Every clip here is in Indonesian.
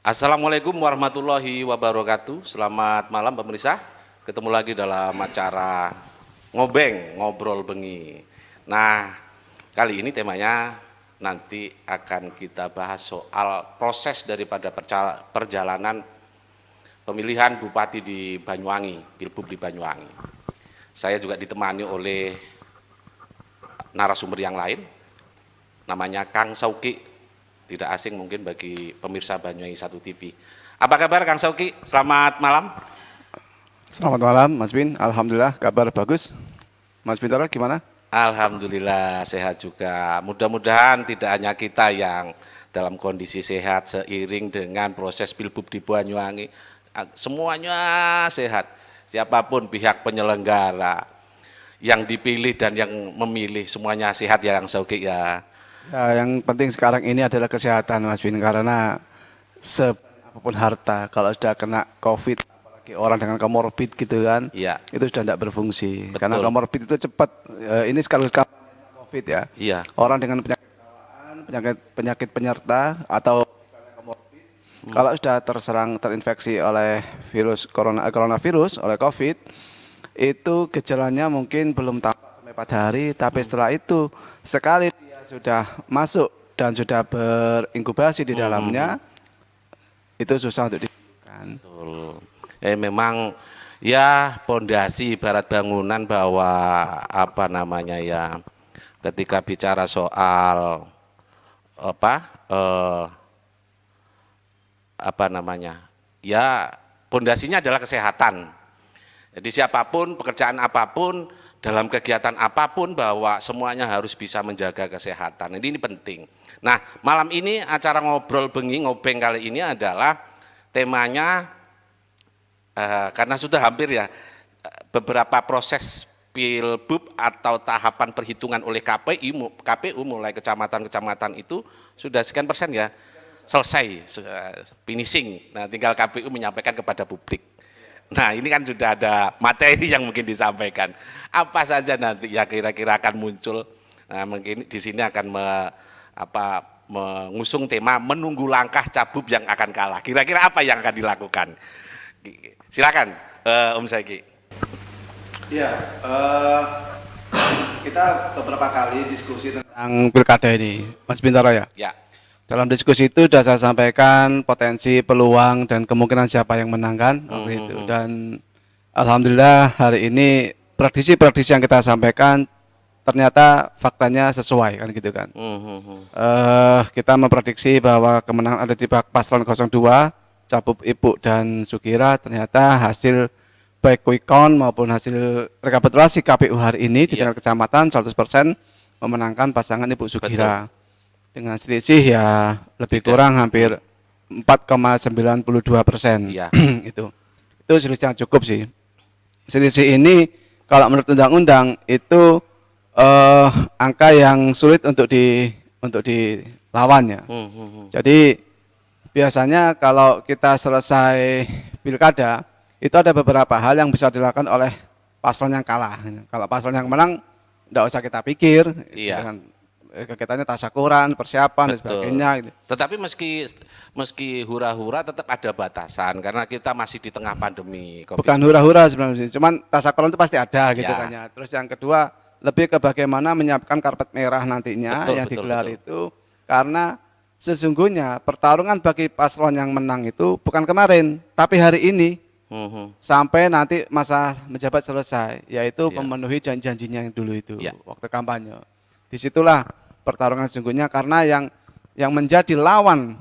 Assalamualaikum warahmatullahi wabarakatuh. Selamat malam pemirsa. Ketemu lagi dalam acara Ngobeng, Ngobrol Bengi. Nah, kali ini temanya nanti akan kita bahas soal proses daripada perjalanan pemilihan bupati di Banyuwangi, Pilbub di Banyuwangi. Saya juga ditemani oleh narasumber yang lain, namanya Kang Sauki. Tidak asing mungkin bagi pemirsa Banyuwangi 1 TV. Apa kabar Kang Sauki? Selamat malam. Selamat malam Mas Bin, Alhamdulillah kabar bagus. Mas Bintoro gimana? Alhamdulillah sehat juga. Mudah-mudahan tidak hanya kita yang dalam kondisi sehat seiring dengan proses Pilbub di Banyuwangi. Semuanya sehat. Siapapun pihak penyelenggara yang dipilih dan yang memilih semuanya sehat ya Kang Sauki ya. Ya, yang penting sekarang ini adalah kesehatan Mas Bin, karena apapun harta kalau sudah kena COVID, apalagi orang dengan komorbid gitu kan, Iya. itu sudah tidak berfungsi. Betul. Karena komorbid itu cepat, ini sekaligus COVID ya. Iya. Orang dengan penyakit bawaan, penyakit penyerta atau komorbid, kalau sudah terinfeksi oleh coronavirus, oleh COVID, itu gejalanya mungkin belum tampak sampai 4 hari, tapi setelah itu sekali sudah masuk dan sudah berinkubasi di dalamnya, itu susah untuk disembuhkan. Betul. Memang ya pondasi ibarat bangunan bahwa apa namanya ya, ketika bicara soal apa namanya ya, pondasinya adalah kesehatan. Jadi siapapun, pekerjaan apapun, dalam kegiatan apapun, bahwa semuanya harus bisa menjaga kesehatan. Ini penting. Nah, malam ini acara Ngobrol Bengi, Ngobeng kali ini adalah temanya, karena sudah hampir ya, beberapa proses Pilbub atau tahapan perhitungan oleh KPU mulai kecamatan-kecamatan itu sudah sekian persen ya, selesai, finishing. Nah, tinggal KPU menyampaikan kepada publik. Nah, ini kan sudah ada materi yang mungkin disampaikan. Apa saja nanti ya kira-kira akan muncul. Nah, mungkin di sini akan mengusung tema menunggu langkah cabub yang akan kalah. Kira-kira apa yang akan dilakukan? Silakan, Om Saiki. Ya, kita beberapa kali diskusi tentang pilkada ini, Mas Bintoro ya. Ya. Dalam diskusi itu sudah saya sampaikan potensi, peluang, dan kemungkinan siapa yang menang kan, waktu itu. Dan alhamdulillah hari ini prediksi yang kita sampaikan ternyata faktanya sesuai kan gitu kan. Kita memprediksi bahwa kemenangan ada di paslon 02, Cabub Ibu dan Sugira. Ternyata hasil baik quick count maupun hasil rekapitulasi KPU hari ini di tingkat kecamatan 100% memenangkan pasangan Ibu Sugira. Betul. Dengan selisih ya lebih kurang hampir 4,92%. Iya. Itu selisih yang cukup sih. Selisih ini kalau menurut undang-undang itu angka yang sulit untuk dilawannya. Jadi biasanya kalau kita selesai pilkada itu ada beberapa hal yang bisa dilakukan oleh paslon yang kalah. Kalau paslon yang menang tidak usah kita pikir. Iya. Kegiatannya tasyakuran, persiapan, dan sebagainya. Gitu. Tetapi meski hura-hura tetap ada batasan karena kita masih di tengah pandemi COVID-19. Bukan hura-hura sebenarnya, cuman tasyakuran itu pasti ada gitu kan ya. Terus yang kedua lebih ke bagaimana menyiapkan karpet merah nantinya yang digelar itu, karena sesungguhnya pertarungan bagi paslon yang menang itu bukan kemarin, tapi hari ini sampai nanti masa menjabat selesai, yaitu memenuhi janji-janjinya yang dulu itu waktu kampanye. Disitulah pertarungan sesungguhnya, karena yang menjadi lawan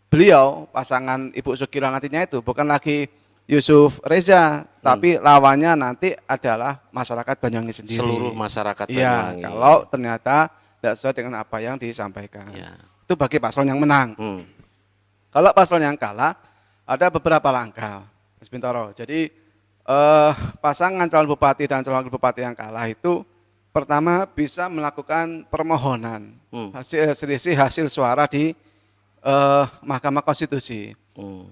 beliau pasangan Ibu Sugira nantinya itu bukan lagi Yusuf Reza, tapi lawannya nanti adalah masyarakat Banyuwangi sendiri. Seluruh masyarakat Banyuwangi. Ya, kalau ternyata tidak sesuai dengan apa yang disampaikan. Ya. Itu bagi paslon yang menang. Kalau paslon yang kalah, ada beberapa langkah, Mas Bintoro. Jadi pasangan calon bupati dan calon wakil bupati yang kalah itu pertama bisa melakukan permohonan selisih hasil suara di Mahkamah Konstitusi.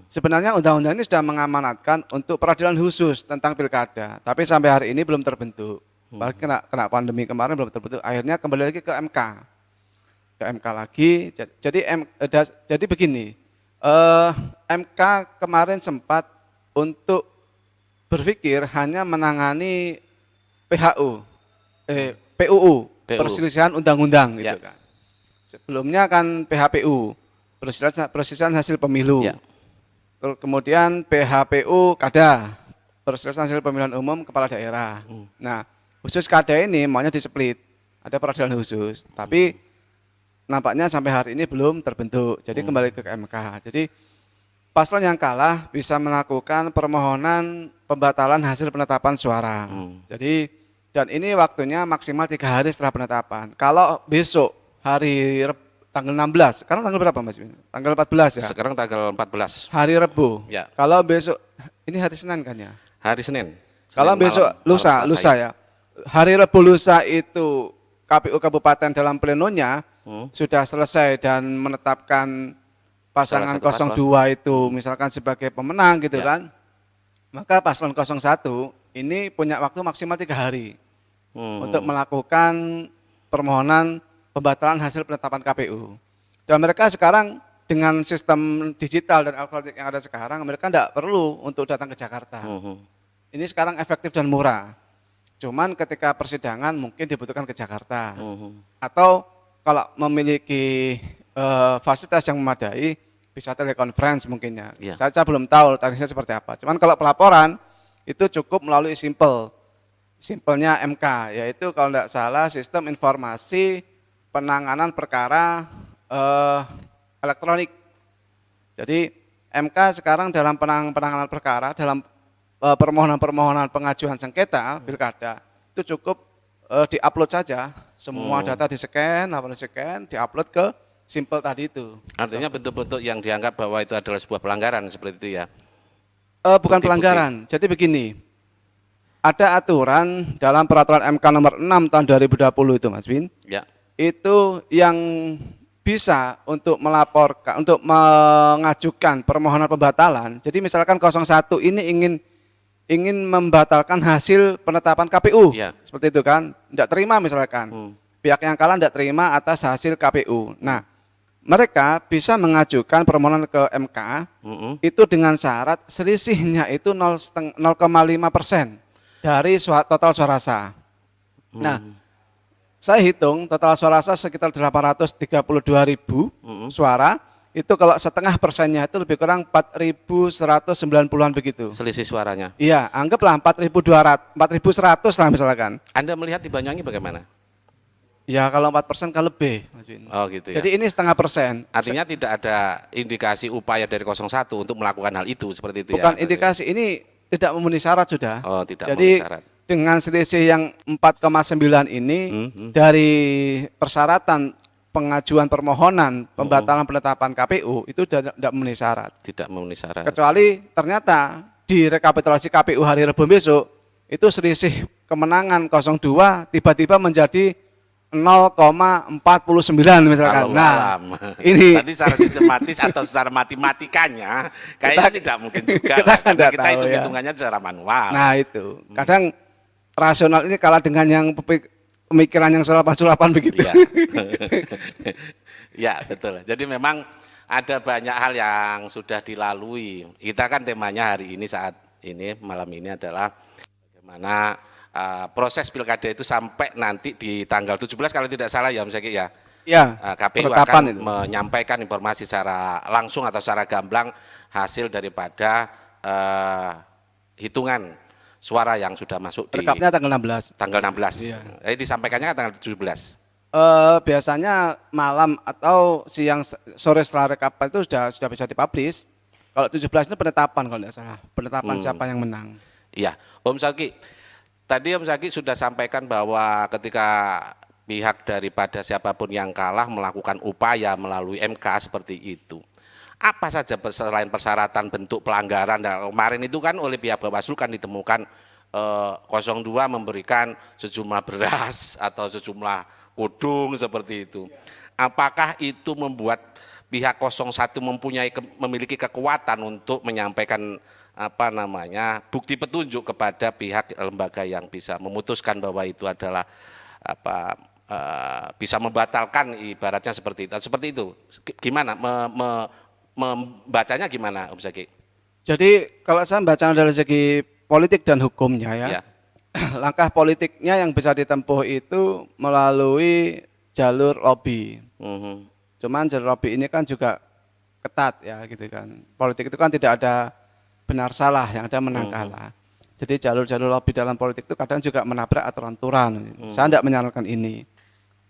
Sebenarnya undang-undang ini sudah mengamanatkan untuk peradilan khusus tentang pilkada, tapi sampai hari ini belum terbentuk. Apalagi kena pandemi kemarin belum terbentuk. Akhirnya kembali lagi ke MK lagi. Jadi begini, MK kemarin sempat untuk berpikir hanya menangani PUU, perselisihan undang-undang gitu Ya. kan. Sebelumnya kan PHPU, perselisihan hasil pemilu. Ya. Kemudian PHPU Kada, perselisihan hasil pemilihan umum kepala daerah. Nah, khusus Kada ini maunya displit, ada peradilan khusus. Tapi nampaknya sampai hari ini belum terbentuk. Jadi kembali ke MK. Jadi paslon yang kalah bisa melakukan permohonan pembatalan hasil penetapan suara. Jadi dan ini waktunya maksimal 3 hari setelah penetapan. Kalau besok tanggal 16, sekarang tanggal berapa Mas? Tanggal 14 ya? Sekarang tanggal 14. Hari Rebu. Ya. Kalau besok, ini hari Senin kan ya? Hari Senin. Kalau Senin besok malam lusa Selasa ya. Hari Rebu lusa itu KPU Kabupaten dalam plenonya sudah selesai dan menetapkan pasangan Salah satu 02 itu misalkan sebagai pemenang gitu Ya. kan. Maka paslon 01 ini punya waktu maksimal 3 hari untuk melakukan permohonan pembatalan hasil penetapan KPU. Dan mereka sekarang dengan sistem digital dan elektronik yang ada sekarang, mereka tidak perlu untuk datang ke Jakarta. Ini sekarang efektif dan murah. Cuman ketika persidangan mungkin dibutuhkan ke Jakarta. Atau kalau memiliki fasilitas yang memadai, bisa telekonferensi mungkinnya. Ya. Saya belum tahu teknisnya seperti apa. Cuman kalau pelaporan itu cukup melalui simpelnya MK, yaitu kalau tidak salah sistem informasi penanganan perkara elektronik. Jadi MK sekarang dalam penanganan perkara, dalam permohonan-permohonan pengajuan sengketa pilkada itu cukup diupload saja, semua data di-scan, diupload ke simpel tadi itu. Artinya bentuk-bentuk yang dianggap bahwa itu adalah sebuah pelanggaran seperti itu ya. Bukan Bukti-bukti. pelanggaran. Jadi begini, ada aturan dalam peraturan MK nomor 6 tahun 2020 itu Mas Win, Ya. itu yang bisa untuk melaporkan, untuk mengajukan permohonan pembatalan. Jadi misalkan 01 ini ingin membatalkan hasil penetapan KPU, Ya. seperti itu kan, tidak terima misalkan, pihak yang kalah tidak terima atas hasil KPU. Nah, mereka bisa mengajukan permohonan ke MK itu dengan syarat selisihnya itu 0,5% dari total suara sah. Nah, saya hitung total suara sah sekitar 832.000 suara, itu kalau setengah persennya itu lebih kurang 4.190-an begitu. Selisih suaranya. Iya, anggaplah 4.100 lah misalkan. Anda melihat di Banyuwangi bagaimana? Ya kalau 4% kan lebih, Mas Win. Oh gitu ya. Jadi ini setengah persen. Artinya tidak ada indikasi upaya dari 01 untuk melakukan hal itu seperti itu Bukan ya. indikasi, ini tidak memenuhi syarat sudah. Oh, tidak Jadi memenuhi syarat. dengan selisih yang 4,9 ini dari persyaratan pengajuan permohonan pembatalan penetapan KPU itu tidak memenuhi syarat. Tidak memenuhi syarat. Kecuali ternyata di rekapitulasi KPU hari Rabu besok itu selisih kemenangan 02 tiba-tiba menjadi 0,49 misalkan. Kalau Nah, alam. ini Tadi secara sistematis atau secara matematikanya kayaknya tidak mungkin juga. kita kan Karena tidak kita tahu, hitung-hitungannya secara manual. Nah itu, kadang rasional ini kalah dengan yang pemikiran yang sulapan-sulapan begitu. Iya. Ya, betul. Jadi memang ada banyak hal yang sudah dilalui. Kita kan temanya hari ini saat ini malam ini adalah bagaimana proses pilkada itu sampai nanti di tanggal 17 kalau tidak salah ya Mas Zaki ya. Ya, KPU penetapan akan itu. menyampaikan informasi secara langsung atau secara gamblang hasil daripada hitungan suara yang sudah masuk di Rekapnya tanggal 16. tanggal 16. Iya. Jadi disampaikannya kan tanggal 17. Biasanya malam atau siang sore setelah rekapan itu sudah bisa dipublish. Kalau 17 itu penetapan kalau tidak salah, penetapan siapa yang menang. Iya, Om Zaki. Tadi Om Zaki sudah sampaikan bahwa ketika pihak daripada siapapun yang kalah melakukan upaya melalui MK seperti itu. Apa saja selain persyaratan bentuk pelanggaran? Nah, kemarin itu kan oleh pihak Bawaslu kan ditemukan 02 memberikan sejumlah beras atau sejumlah kudung seperti itu. Apakah itu membuat pihak 01 memiliki kekuatan untuk menyampaikan bukti petunjuk kepada pihak lembaga yang bisa memutuskan bahwa itu adalah bisa membatalkan ibaratnya seperti itu. Gimana membacanya gimana Om Zaki? Jadi kalau saya membaca dari segi politik dan hukumnya ya, Ya. langkah politiknya yang bisa ditempuh itu melalui jalur lobby. Mhm. Cuman jalur lobby ini kan juga ketat ya gitu kan. Politik itu kan tidak ada benar salah, yang ada menang kalah. Jadi jalur-jalur lobby dalam politik itu kadang juga menabrak aturan-aturan. Saya tidak menyarankan ini.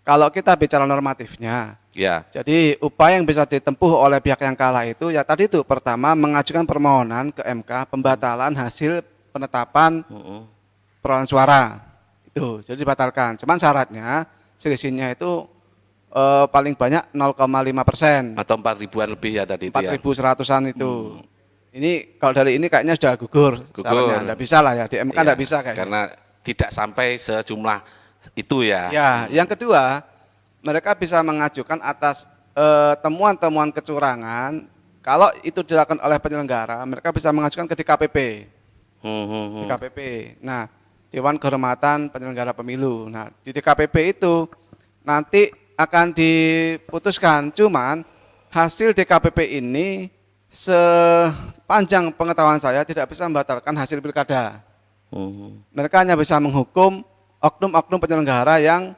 Kalau kita bicara normatifnya, Ya. jadi upaya yang bisa ditempuh oleh pihak yang kalah itu ya tadi itu pertama mengajukan permohonan ke MK pembatalan hasil penetapan perolehan suara itu jadi dibatalkan. Cuman syaratnya selisihnya itu paling banyak 0,5%, Atau 4 ribuan lebih ya tadi itu ya. 4.100-an itu. Ini kalau dari ini kayaknya sudah gugur. Syaratnya nggak bisa lah ya di MK nggak bisa kayaknya. Karena tidak sampai sejumlah itu ya. Ya, yang kedua, mereka bisa mengajukan atas temuan-temuan kecurangan. Kalau itu dilakukan oleh penyelenggara, mereka bisa mengajukan ke DKPP. DKPP. Nah, Dewan Kehormatan Penyelenggara Pemilu. Nah, di DKPP itu nanti akan diputuskan. Cuman hasil DKPP ini sepanjang pengetahuan saya tidak bisa membatalkan hasil pilkada. Mereka hanya bisa menghukum oknum-oknum penyelenggara yang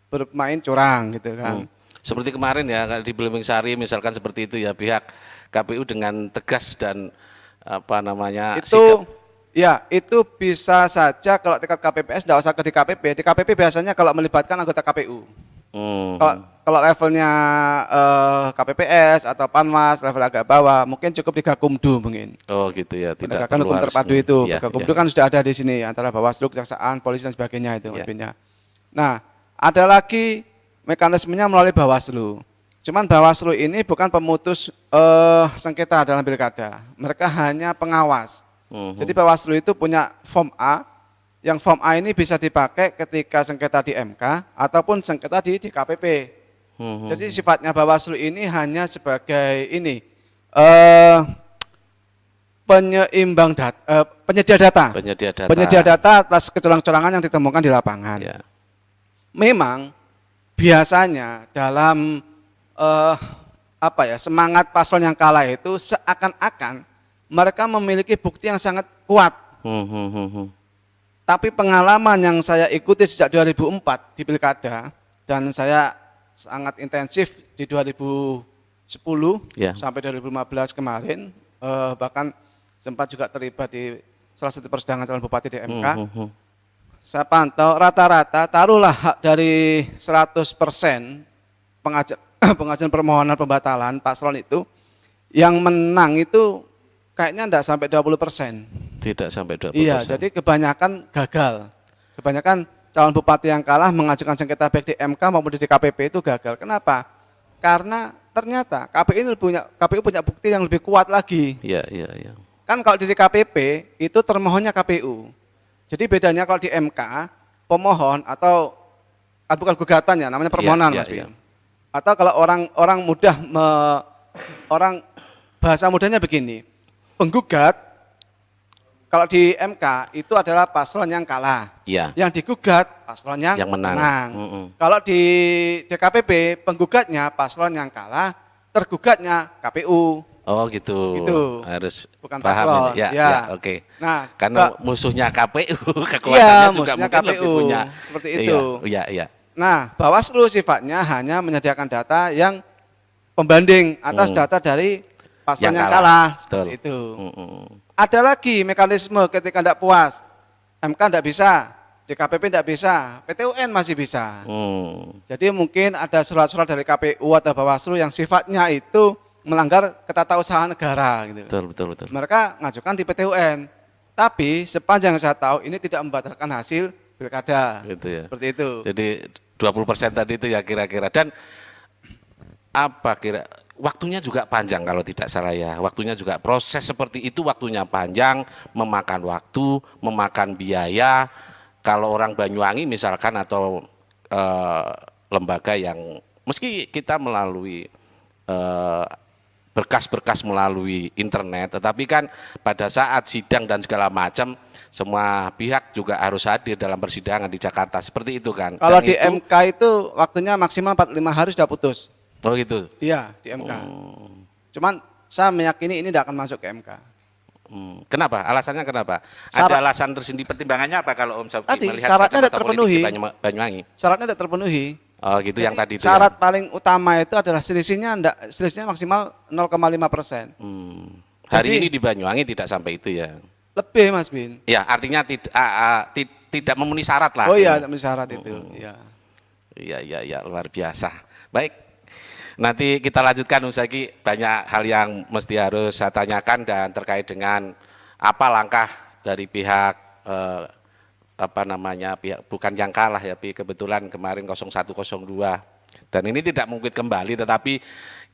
bermain curang gitu kan. Seperti kemarin ya di Blimbing Sari misalkan seperti itu ya, pihak KPU dengan tegas dan apa namanya Itu ya itu bisa saja kalau tingkat KPPS tidak usah ke DKPP. DKPP biasanya kalau melibatkan anggota KPU. Kalau levelnya KPPS atau Panwas level agak bawah mungkin cukup di Gakumdu mungkin. Oh gitu ya, tidak Penegakan perlu hukum harus terpadu itu. ya, Gakumdu ya. kan sudah ada di sini antara Bawaslu, Kejaksaan, Polisi dan sebagainya itu Ya. lebihnya. Nah, ada lagi mekanismenya melalui Bawaslu. Cuman Bawaslu ini bukan pemutus sengketa dalam pilkada. Mereka hanya pengawas. Jadi Bawaslu itu punya form A, yang form A ini bisa dipakai ketika sengketa di MK ataupun sengketa di DKPP. Jadi sifatnya Bawaslu ini hanya sebagai ini penyeimbang data, penyedia data. Penyedia data atas kecurangan-kecurangan yang ditemukan di lapangan. Ya. Memang biasanya dalam semangat paslon yang kalah itu seakan-akan mereka memiliki bukti yang sangat kuat. Tapi pengalaman yang saya ikuti sejak 2004 di pilkada dan saya sangat intensif di 2010 Ya. sampai 2015 kemarin, bahkan sempat juga terlibat di salah satu persidangan calon bupati di MK. Saya pantau rata-rata taruhlah dari 100% pengajuan permohonan pembatalan paslon itu, yang menang itu kayaknya enggak sampai 20%. Tidak sampai 20%. Iya, jadi kebanyakan gagal. Kebanyakan calon bupati yang kalah mengajukan sengketa baik di MK maupun di DKPP itu gagal. Kenapa? Karena ternyata KPU punya bukti yang lebih kuat lagi. Iya, iya, iya. Kan kalau di DKPP itu termohonnya KPU. Jadi bedanya kalau di MK pemohon atau bukan gugatan ya, namanya permohonan Iya, Mas iya, Bim. Atau kalau orang mudah orang bahasa mudahnya begini. Penggugat kalau di MK itu adalah paslon yang kalah. Iya. Yang digugat paslon yang menang. Kalau di DKPP penggugatnya paslon yang kalah, tergugatnya KPU. Oh gitu. Gitu. Harus Bukan paham paslon. ini. Ya, Ya. ya, oke. Nah, Karena musuhnya KPU, iya, kekuatannya juga musuhnya mungkin lebih KPU. punya. Seperti itu. Iya, iya. Nah, Bawaslu sifatnya hanya menyediakan data yang pembanding atas data dari paslon yang kalah. Seperti itu. Ada lagi mekanisme ketika tidak puas, MK tidak bisa, DKPP tidak bisa, PT UN masih bisa. Jadi mungkin ada surat-surat dari KPU atau Bawaslu yang sifatnya itu melanggar ketatausahaan negara gitu. Betul. Mereka ngajukan di PT UN. Tapi sepanjang saya tahu ini tidak membatalkan hasil pilkada. Gitu ya. Seperti itu. Jadi 20% tadi itu ya kira-kira. Dan apa waktunya juga panjang kalau tidak salah ya. Waktunya juga proses seperti itu, waktunya panjang, memakan waktu, memakan biaya. Kalau orang Banyuwangi misalkan atau lembaga yang meski kita melalui berkas-berkas melalui internet, tetapi kan pada saat sidang dan segala macam semua pihak juga harus hadir dalam persidangan di Jakarta, seperti itu kan. Kalau Dan di MK itu waktunya maksimal 45 hari sudah putus. Oh gitu. Iya, di MK. Cuman saya meyakini ini tidak akan masuk ke MK. Kenapa? Alasannya kenapa? Syarat- Ada alasan tersendiri, pertimbangannya apa kalau Om Sauki Tadi melihat syaratnya kacamata tidak politik di terpenuhi. Banyuwangi? Syaratnya tidak terpenuhi. Oh gitu, yang tadi itu Syarat ya? paling utama itu adalah selisihnya maksimal 0,5%. Hari Jadi- ini di Banyuwangi tidak sampai itu ya? Lebih Mas Bin. Ya, artinya tidak memenuhi syarat lah. Oh iya, syarat itu. Iya. Iya, luar biasa. Baik, nanti kita lanjutkan Om Zaki, banyak hal yang mesti harus saya tanyakan dan terkait dengan apa langkah dari pihak pihak bukan yang kalah ya, kebetulan kemarin 0102 dan ini tidak mungkin kembali, tetapi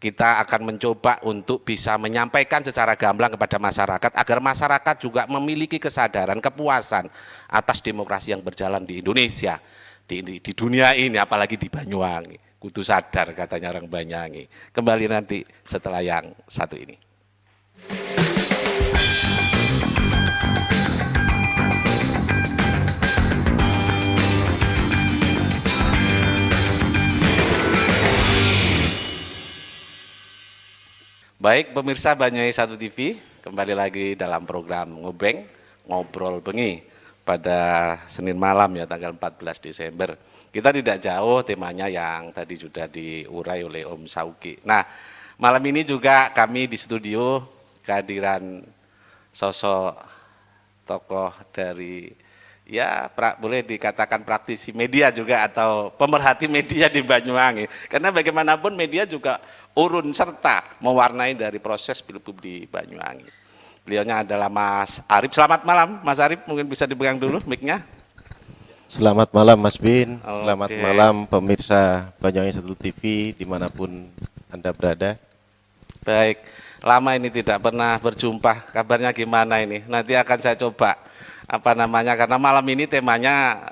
kita akan mencoba untuk bisa menyampaikan secara gamblang kepada masyarakat agar masyarakat juga memiliki kesadaran, kepuasan atas demokrasi yang berjalan di Indonesia, di dunia ini, apalagi di Banyuwangi. Kudu sadar katanya orang Banyuwangi. Kembali nanti setelah yang satu ini. Baik pemirsa Banyuwangi 1 TV, kembali lagi dalam program Ngobrol Bengi pada Senin malam ya, tanggal 14 Desember. Kita tidak jauh temanya yang tadi sudah diurai oleh Om Sauki. Nah, malam ini juga kami di studio kehadiran sosok tokoh dari boleh dikatakan praktisi media juga atau pemerhati media di Banyuwangi. Karena bagaimanapun media juga urun serta mewarnai dari proses pilgub di Banyuwangi. Beliaunya adalah Mas Arif. Selamat malam Mas Arif, mungkin bisa dipegang dulu mic-nya. Selamat malam Mas Bin, selamat Oke. malam pemirsa Banyuwangi 1 TV dimanapun Anda berada. Baik, lama ini tidak pernah berjumpa, kabarnya gimana ini? Nanti akan saya coba, karena malam ini temanya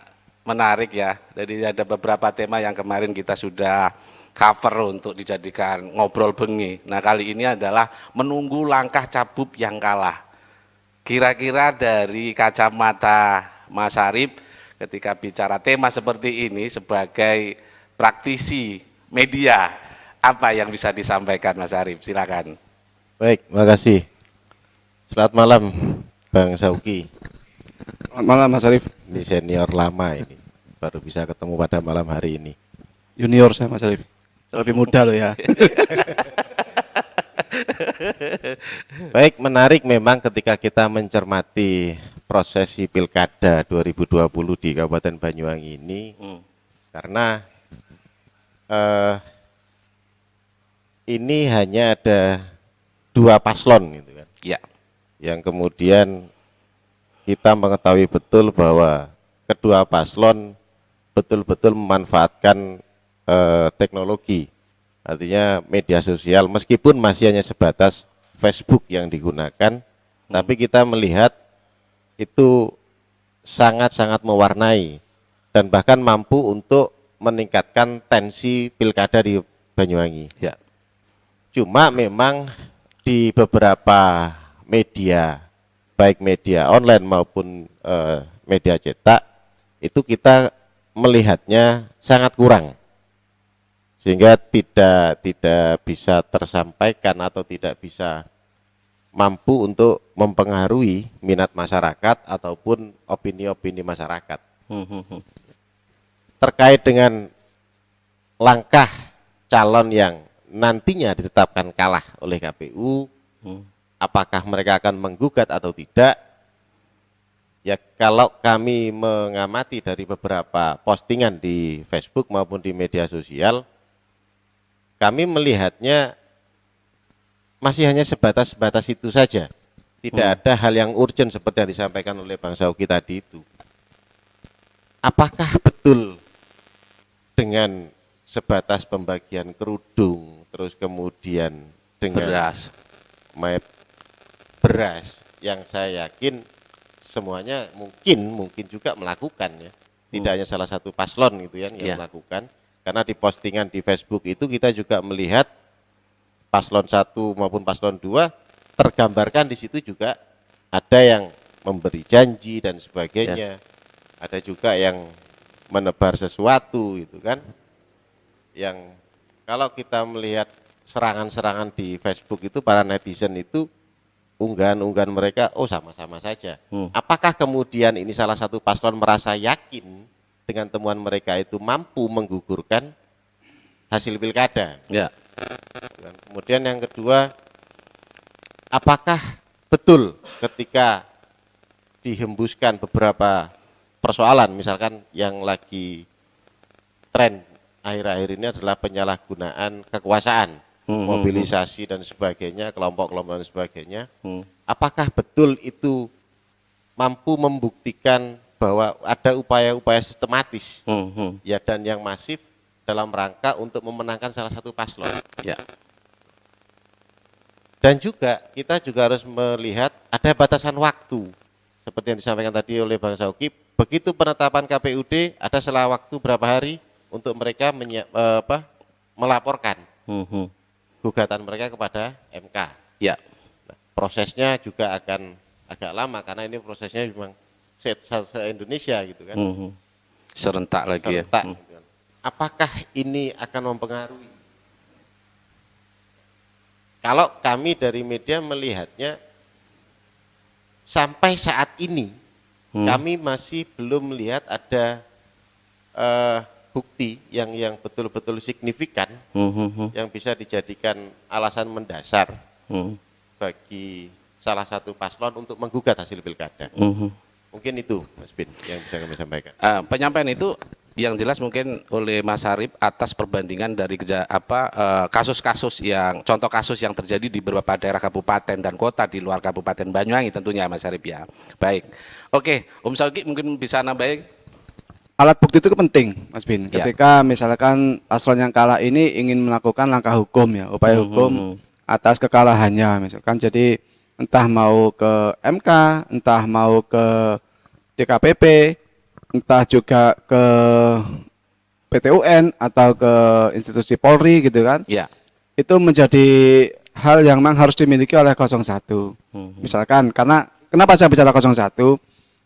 menarik ya. Jadi ada beberapa tema yang kemarin kita sudah cover untuk dijadikan ngobrol bengi. Nah kali ini adalah menunggu langkah cabub yang kalah. Kira-kira dari kacamata Mas Arif, ketika bicara tema seperti ini sebagai praktisi media, apa yang bisa disampaikan Mas Arif? Silakan. Baik, makasih. Selamat malam Bang Sauki. Selamat malam Mas Arif. Ini senior lama ini, baru bisa ketemu pada malam hari ini. Junior saya Mas Arif. Lebih muda loh ya. Baik, menarik memang ketika kita mencermati prosesi Pilkada 2020 di Kabupaten Banyuwangi ini, karena ini hanya ada 2 paslon gitu kan. Ya. Yang kemudian kita mengetahui betul bahwa kedua paslon betul-betul memanfaatkan teknologi, artinya media sosial, meskipun masih hanya sebatas Facebook yang digunakan, tapi kita melihat itu sangat-sangat mewarnai dan bahkan mampu untuk meningkatkan tensi pilkada di Banyuwangi. Ya. Cuma memang di beberapa media, baik media online maupun media cetak, itu kita melihatnya sangat kurang, sehingga tidak bisa tersampaikan atau tidak bisa mampu untuk mempengaruhi minat masyarakat ataupun opini-opini masyarakat. Terkait dengan langkah calon yang nantinya ditetapkan kalah oleh KPU, apakah mereka akan menggugat atau tidak? Ya, kalau kami mengamati dari beberapa postingan di Facebook maupun di media sosial, kami melihatnya masih hanya sebatas itu saja. Tidak ada hal yang urgent seperti yang disampaikan oleh Bang Sauki tadi itu. Apakah betul dengan sebatas pembagian kerudung, terus kemudian dengan beras yang saya yakin semuanya mungkin juga melakukan ya. Tidak hanya salah satu paslon gitu ya yang melakukan. Karena di postingan di Facebook itu kita juga melihat paslon 1 maupun paslon 2 tergambarkan di situ juga ada yang memberi janji dan sebagainya. Ada juga yang menebar sesuatu gitu kan. Yang kalau kita melihat serangan-serangan di Facebook itu para netizen itu unggahan-unggahan mereka sama-sama saja. Apakah kemudian ini salah satu paslon merasa yakin dengan temuan mereka itu mampu menggugurkan hasil pilkada? Ya. Kemudian yang kedua, apakah betul ketika dihembuskan beberapa persoalan, misalkan yang lagi tren akhir-akhir ini adalah penyalahgunaan kekuasaan, mobilisasi dan sebagainya, kelompok-kelompok dan sebagainya, apakah betul itu mampu membuktikan bahwa ada upaya-upaya sistematis ya dan yang masif dalam rangka untuk memenangkan salah satu paslon? Ya. Dan juga kita juga harus melihat ada batasan waktu seperti yang disampaikan tadi oleh Bang Zauki. Begitu penetapan KPUD ada selang waktu berapa hari untuk mereka melaporkan gugatan mereka kepada MK. Ya. Nah, prosesnya juga akan agak lama karena ini prosesnya memang se-Indonesia gitu kan. Serentak lagi Serentak, ya. gitu kan. Apakah ini akan mempengaruhi? Kalau kami dari media melihatnya sampai saat ini kami masih belum melihat ada bukti yang betul-betul signifikan yang bisa dijadikan alasan mendasar bagi salah satu paslon untuk menggugat hasil pilkada. Mungkin itu Mas Bin yang bisa kami sampaikan. Penyampaian itu yang jelas mungkin oleh Mas Harip atas perbandingan dari kasus-kasus yang contoh kasus yang terjadi di beberapa daerah kabupaten dan kota di luar Kabupaten Banyuwangi tentunya Mas Harip ya. Baik. Oke, Om Zauki mungkin bisa nambahin. Alat bukti itu penting, Mas Bin. Ya. Ketika misalkan paslon yang kalah ini ingin melakukan langkah hukum ya, upaya hukum atas kekalahannya misalkan. Jadi entah mau ke MK, entah mau ke DKPP, entah juga ke PT UN atau ke institusi Polri gitu kan. Ya. Itu menjadi hal yang memang harus dimiliki oleh 01. Misalkan karena kenapa saya bicara 01?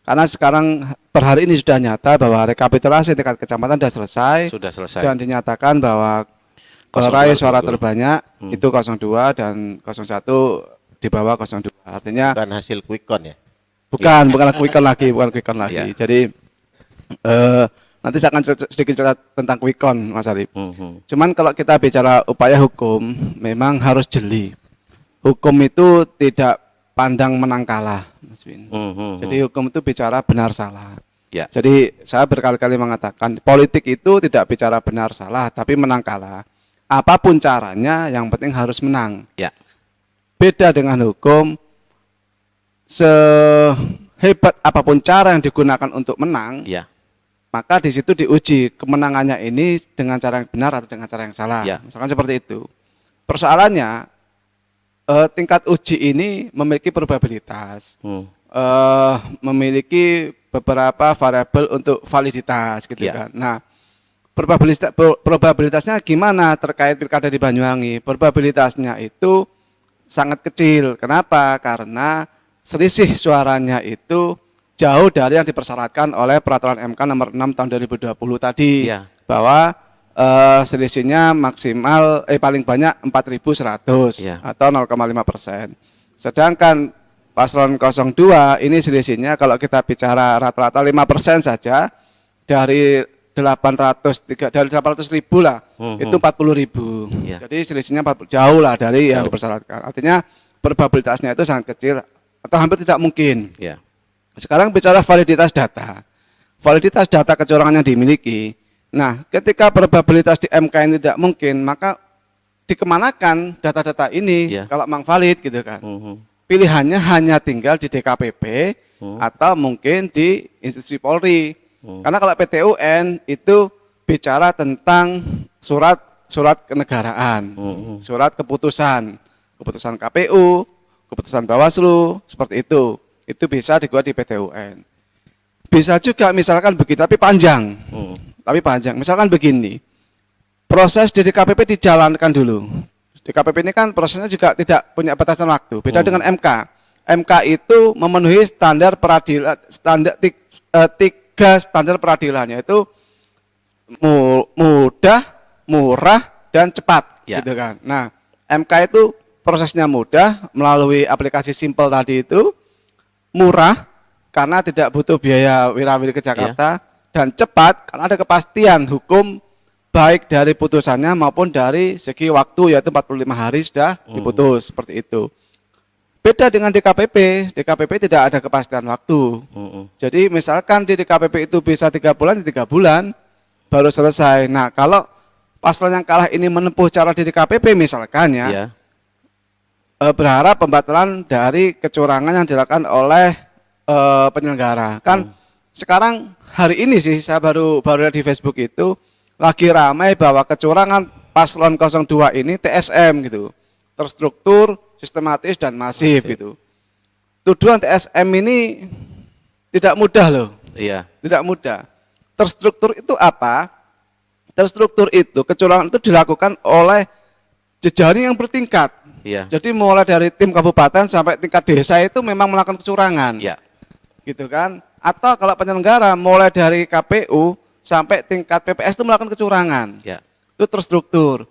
Karena sekarang per hari ini sudah nyata bahwa rekapitulasi tingkat kecamatan sudah selesai. Dan dinyatakan bahwa peraih suara terbanyak itu 02 dan 01 di bawah 02. Artinya Bukan hasil quick count ya? bukan quick count lagi. Ya. Jadi nanti saya akan sedikit cerita tentang quick count, Mas Arif. Cuman kalau kita bicara upaya hukum, memang harus jeli. Hukum itu tidak pandang menang kalah, Mas Win. Jadi hukum itu bicara benar salah. Ya. Jadi saya berkali-kali mengatakan politik itu tidak bicara benar salah, tapi menang kalah. Apapun caranya, yang penting harus menang. Ya. Beda dengan hukum, sehebat apapun cara yang digunakan untuk menang, Ya. maka di situ diuji kemenangannya ini dengan cara yang benar atau dengan cara yang salah. Ya. Misalkan seperti itu. Persoalannya tingkat uji ini memiliki probabilitas, memiliki beberapa variabel untuk validitas gitu Ya. kan. Nah, probabilitasnya gimana terkait pilkada di Banyuwangi? Probabilitasnya itu sangat kecil. Kenapa? Karena selisih suaranya itu jauh dari yang dipersyaratkan oleh peraturan MK nomor 6 tahun 2020 tadi, Ya. bahwa selisihnya maksimal paling banyak 4.100 Ya. atau 0,5%. Sedangkan paslon 02 ini selisihnya kalau kita bicara rata-rata 5% saja dari 800.000 lah, itu 40.000. Ya. Jadi selisihnya jauh lah dari yang dipersyaratkan. Artinya probabilitasnya itu sangat kecil atau hampir tidak mungkin. Ya. Sekarang bicara validitas data. Validitas data kecurangan yang dimiliki. Nah, ketika probabilitas di MK ini tidak mungkin, maka dikemanakan data-data ini Ya. kalau memang valid gitu kan. Pilihannya hanya tinggal di DKPP atau mungkin di institusi Polri. Karena kalau PT UN itu bicara tentang surat kenegaraan, surat keputusan KPU, keputusan Bawaslu, seperti itu. Itu bisa digugat di PT UN. Bisa juga misalkan begitu, tapi panjang. Misalkan begini, proses di DKPP dijalankan dulu. DKPP ini kan prosesnya juga tidak punya batasan waktu. Beda dengan MK. MK itu memenuhi standar peradilan, tiga standar peradilan, yaitu mudah, murah, dan cepat. Ya. Gitu kan. Nah, MK itu prosesnya mudah melalui aplikasi simple tadi itu, murah karena tidak butuh biaya wirawiri ke Jakarta, dan cepat karena ada kepastian hukum baik dari putusannya maupun dari segi waktu, yaitu 45 hari sudah diputus, seperti itu. Beda dengan DKPP, DKPP tidak ada kepastian waktu. Jadi misalkan di DKPP itu bisa 3 bulan, 3 bulan baru selesai. Nah, kalau paslon yang kalah ini menempuh cara di DKPP misalkan ya, berharap pembatalan dari kecurangan yang dilakukan oleh penyelenggara. Kan sekarang hari ini sih saya baru lihat di Facebook itu lagi ramai bahwa kecurangan paslon 02 ini TSM gitu, terstruktur, sistematis dan masif gitu. Tuduhan TSM ini tidak mudah loh. Iya. Tidak mudah. Terstruktur itu apa? Terstruktur itu kecurangan itu dilakukan oleh jejaring yang bertingkat. Iya. Jadi mulai dari tim kabupaten sampai tingkat desa itu memang melakukan kecurangan. Iya. Gitu kan? Atau kalau penyelenggara mulai dari KPU sampai tingkat PPS itu melakukan kecurangan. Iya. Itu terstruktur.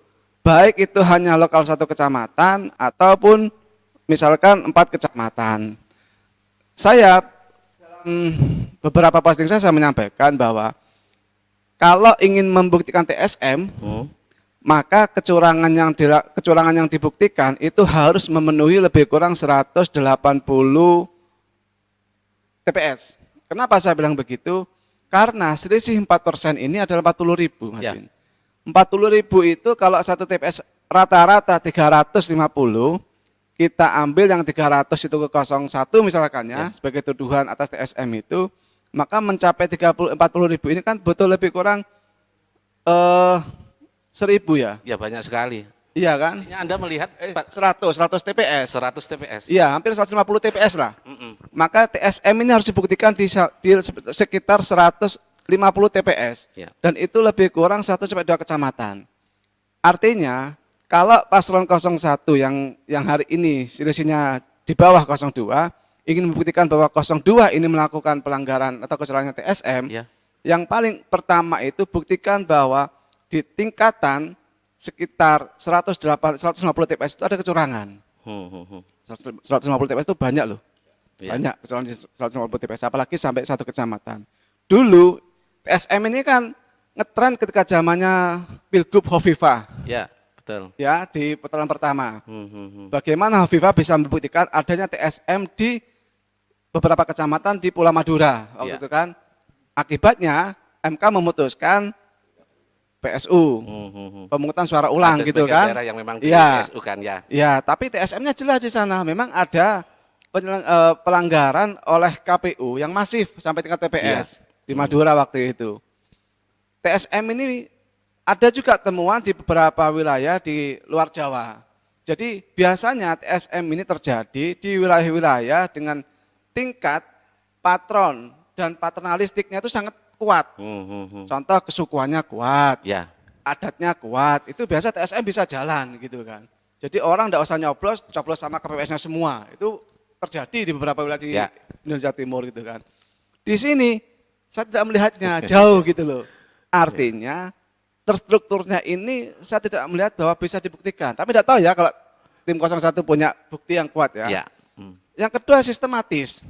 Baik itu hanya lokal 1 kecamatan ataupun misalkan 4 kecamatan. Saya dalam beberapa posting saya menyampaikan bahwa kalau ingin membuktikan TSM, maka kecurangan yang dibuktikan itu harus memenuhi lebih kurang 180 TPS. Kenapa saya bilang begitu? Karena selisih 4% ini adalah 40.000, Mas Bin. 40.000 itu kalau satu TPS rata-rata 350, kita ambil yang 300 itu ke 01 misalkan ya, sebagai tuduhan atas TSM itu, maka mencapai 40.000 ini kan betul lebih kurang 1.000 ya. Ya banyak sekali. Iya kan? Ini Anda melihat 100 TPS. 100 TPS. Iya, hampir 150 TPS lah. Maka TSM ini harus dibuktikan di sekitar 150 TPS. Ya. Dan itu lebih kurang 1 sampai 2 kecamatan. Artinya, kalau paslon 01 yang hari ini selisihnya di bawah 02 ingin membuktikan bahwa 02 ini melakukan pelanggaran atau kecurangan TSM, yang paling pertama itu buktikan bahwa di tingkatan sekitar 150 TPS itu ada kecurangan. 150 TPS itu banyak loh. Banyak kecurangan 150 TPS, apalagi sampai 1 kecamatan. Dulu TSM ini kan ngetren ketika zamannya Pilgub Hovifah. Ya, betul. Ya, di putaran pertama. Bagaimana Hovifah bisa membuktikan adanya TSM di beberapa kecamatan di Pulau Madura waktu itu kan. Akibatnya MK memutuskan PSU, pemungutan suara ulang ada gitu kan. daerah yang memang di ya. PSU kan ya. Ya, tapi TSM-nya jelas di sana. Memang ada pelanggaran oleh KPU yang masif sampai tingkat TPS di Madura waktu itu. TSM ini ada juga temuan di beberapa wilayah di luar Jawa. Jadi biasanya TSM ini terjadi di wilayah-wilayah dengan tingkat patron dan paternalistiknya itu sangat kuat. Contoh kesukuannya kuat, adatnya kuat, itu biasa TSM bisa jalan gitu kan. Jadi orang tidak usah coblos sama KPPS-nya semua. Itu terjadi di beberapa wilayah di Indonesia Timur gitu kan. Di sini saya tidak melihatnya jauh gitu loh. Artinya terstrukturnya ini saya tidak melihat bahwa bisa dibuktikan. Tapi tidak tahu ya kalau tim 01 punya bukti yang kuat ya. Yang kedua sistematis.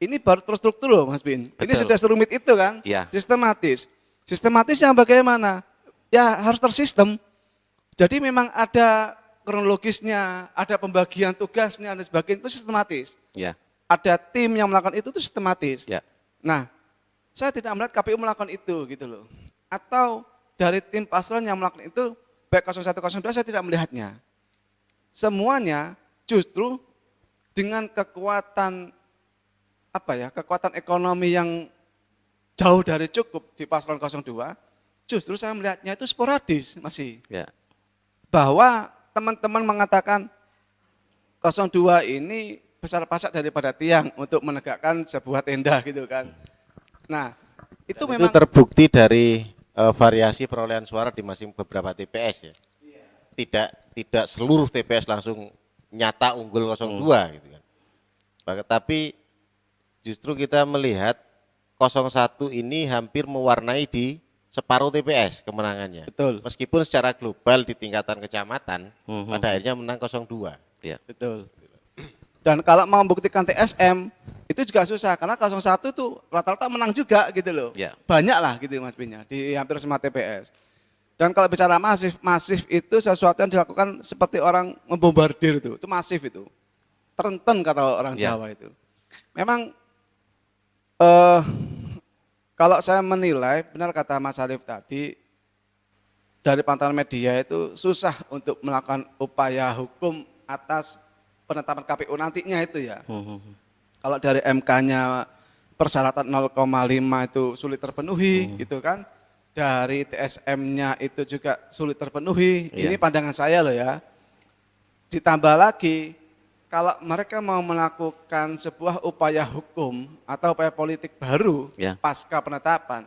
Ini baru terstruktur loh Mas Bin. Betul. Ini sudah serumit itu kan. Sistematis. Sistematis yang bagaimana? Ya harus tersistem. Jadi memang ada kronologisnya, ada pembagian tugasnya dan sebagainya, itu sistematis. Ada tim yang melakukan itu sistematis. Nah, saya tidak melihat KPU melakukan itu gitu loh. Atau dari tim paslon yang melakukan itu, baik 01, 02 saya tidak melihatnya. Semuanya justru dengan kekuatan kekuatan ekonomi yang jauh dari cukup di paslon 02, justru saya melihatnya itu sporadis masih. Bahwa teman-teman mengatakan 02 ini besar pasak daripada tiang untuk menegakkan sebuah tenda gitu kan. Nah, itu memang terbukti dari variasi perolehan suara di masing beberapa TPS ya. Tidak seluruh TPS langsung nyata unggul 02 gitu kan. Tapi justru kita melihat 01 ini hampir mewarnai di separuh TPS kemenangannya. Betul. Meskipun secara global di tingkatan kecamatan pada akhirnya menang 02. Ya. Betul. Dan kalau mau membuktikan TSM itu juga susah karena 01 tuh rata-rata menang juga gitu loh. Ya. Banyak lah gitu Mas Pinya di hampir semua TPS. Dan kalau bicara masif itu sesuatu yang dilakukan seperti orang membombardir itu masif itu. Terenten kata orang Ya. Jawa itu. Memang kalau saya menilai benar kata Mas Arif tadi dari pantauan media itu susah untuk melakukan upaya hukum atas penetapan KPU nantinya itu ya. Kalau dari MK-nya persyaratan 0,5 itu sulit terpenuhi gitu kan. Dari TSM-nya itu juga sulit terpenuhi. Iya. Ini pandangan saya loh ya. Ditambah lagi kalau mereka mau melakukan sebuah upaya hukum atau upaya politik baru Ya. pasca penetapan,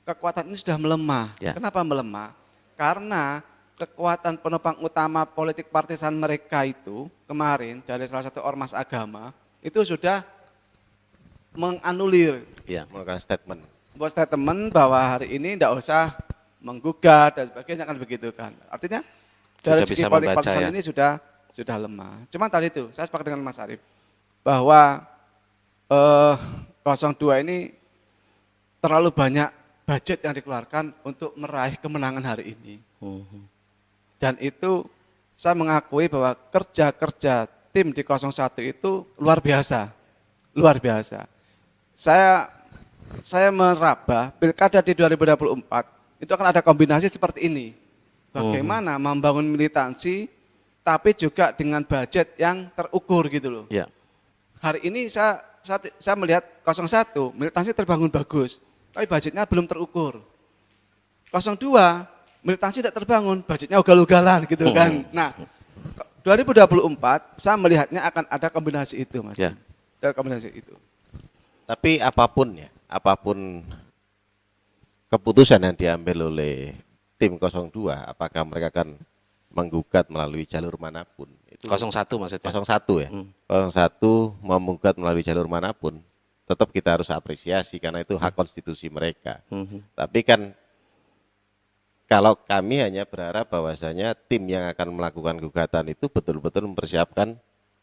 kekuatan ini sudah melemah. Ya. Kenapa melemah? Karena kekuatan penopang utama politik partisan mereka itu kemarin dari salah satu ormas agama itu sudah menganulir Ya. Melakukan statement. buat statement bahwa hari ini tidak usah menggugat dan sebagainya kan begitu kan. Artinya dari Sudah segi bisa politik membaca partisan ya. ini sudah lemah. Cuman tadi itu saya sepakat dengan Mas Arif bahwa 02 ini terlalu banyak budget yang dikeluarkan untuk meraih kemenangan hari ini. Dan itu saya mengakui bahwa kerja-kerja tim di 01 itu luar biasa. Luar biasa. Saya meraba pilkada di 2024 itu akan ada kombinasi seperti ini. Bagaimana membangun militansi tapi juga dengan budget yang terukur gitu loh. Ya. Hari ini saya melihat 01 militansi terbangun bagus, tapi budgetnya belum terukur. 02 militansi tidak terbangun, budgetnya ugal-ugalan gitu kan. Nah, 2024 saya melihatnya akan ada kombinasi itu, Mas. Ya. Ada kombinasi itu. Tapi apapun keputusan yang diambil oleh tim 02, apakah mereka akan menggugat melalui jalur manapun? Itu 01 maksudnya. 01 ya. 01 mau menggugat melalui jalur manapun, tetap kita harus apresiasi karena itu hak konstitusi mereka. Tapi kan kalau kami hanya berharap bahwasanya tim yang akan melakukan gugatan itu betul-betul mempersiapkan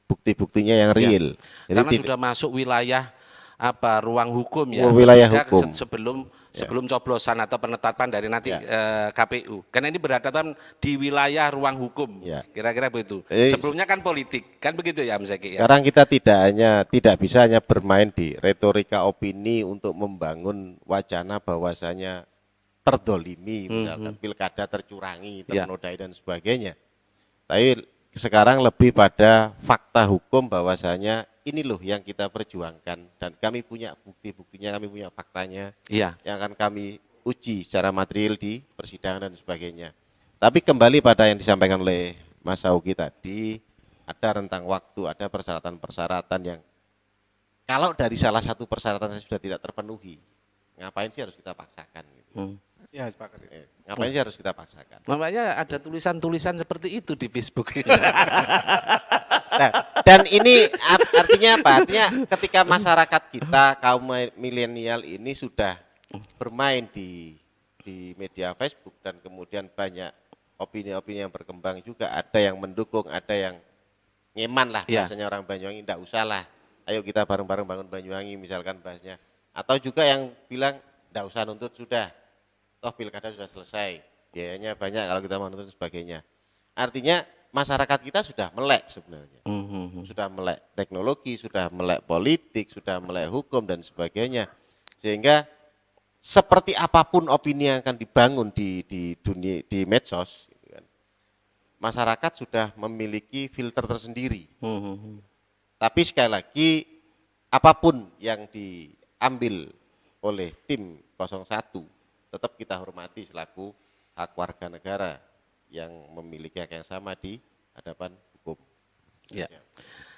bukti-buktinya yang real. Karena sudah masuk wilayah ruang hukum ya. Wilayah Beda hukum. sebelum coblosan atau penetapan dari nanti KPU. Karena ini berhadapan di wilayah ruang hukum. Ya. Kira-kira begitu. Jadi, Sebelumnya kan politik, kan begitu ya Mas Eki ya. sekarang kita tidak bisa hanya bermain di retorika opini untuk membangun wacana bahwasanya terdolimi, misalkan pilkada tercurangi, ternodai dan sebagainya. Tapi sekarang lebih pada fakta hukum bahwasanya ini loh yang kita perjuangkan dan kami punya bukti-buktinya, kami punya faktanya Iya. yang akan kami uji secara material di persidangan dan sebagainya. Tapi kembali pada yang disampaikan oleh Mas Augi tadi, ada rentang waktu, ada persyaratan-persyaratan yang kalau dari salah satu persyaratan sudah tidak terpenuhi, ngapain sih harus kita paksakan? Gitu. Ya, sepakat. Ngapain sih harus kita paksakan? Makanya ada tulisan-tulisan seperti itu di Facebook. Nah, dan ini artinya apa? Artinya ketika masyarakat kita kaum milenial ini sudah bermain di media Facebook dan kemudian banyak opini-opini yang berkembang juga, ada yang mendukung, ada yang ngeman lah biasanya orang Banyuwangi, enggak usah lah, ayo kita bareng-bareng bangun Banyuwangi misalkan bahasnya. Atau juga yang bilang enggak usah nuntut sudah, toh pilkada sudah selesai, biayanya banyak kalau kita mau nuntut dan sebagainya. Artinya masyarakat kita sudah melek sebenarnya, sudah melek teknologi, sudah melek politik, sudah melek hukum dan sebagainya. Sehingga seperti apapun opini yang akan dibangun di dunia di medsos, gitu kan, masyarakat sudah memiliki filter tersendiri. Tapi sekali lagi apapun yang diambil oleh tim 01 tetap kita hormati selaku hak warga negara yang memiliki hak yang sama di hadapan hukum. Ya.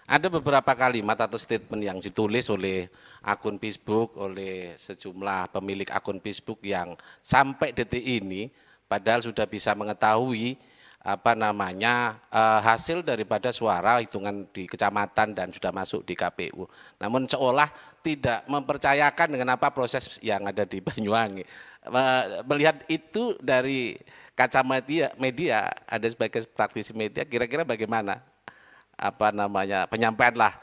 Ada beberapa kalimat atau statement yang ditulis oleh akun Facebook, oleh sejumlah pemilik akun Facebook yang sampai detik ini padahal sudah bisa mengetahui hasil daripada suara hitungan di kecamatan dan sudah masuk di KPU. Namun seolah tidak mempercayakan dengan apa proses yang ada di Banyuwangi. Melihat itu dari kacamata media, ada sebagai praktisi media, kira-kira bagaimana penyampaian lah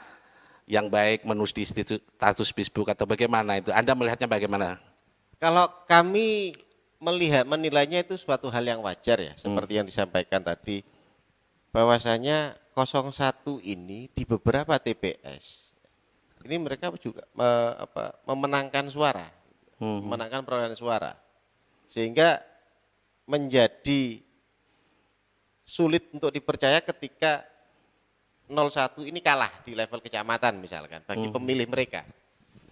yang baik menulis di status Facebook atau bagaimana itu? Anda melihatnya bagaimana? Kalau kami menilainya itu suatu hal yang wajar ya, seperti yang disampaikan tadi, bahwasanya 01 ini di beberapa TPS, ini mereka juga memenangkan suara, memenangkan perolehan suara, sehingga menjadi sulit untuk dipercaya ketika 01 ini kalah di level kecamatan misalkan bagi pemilih mereka.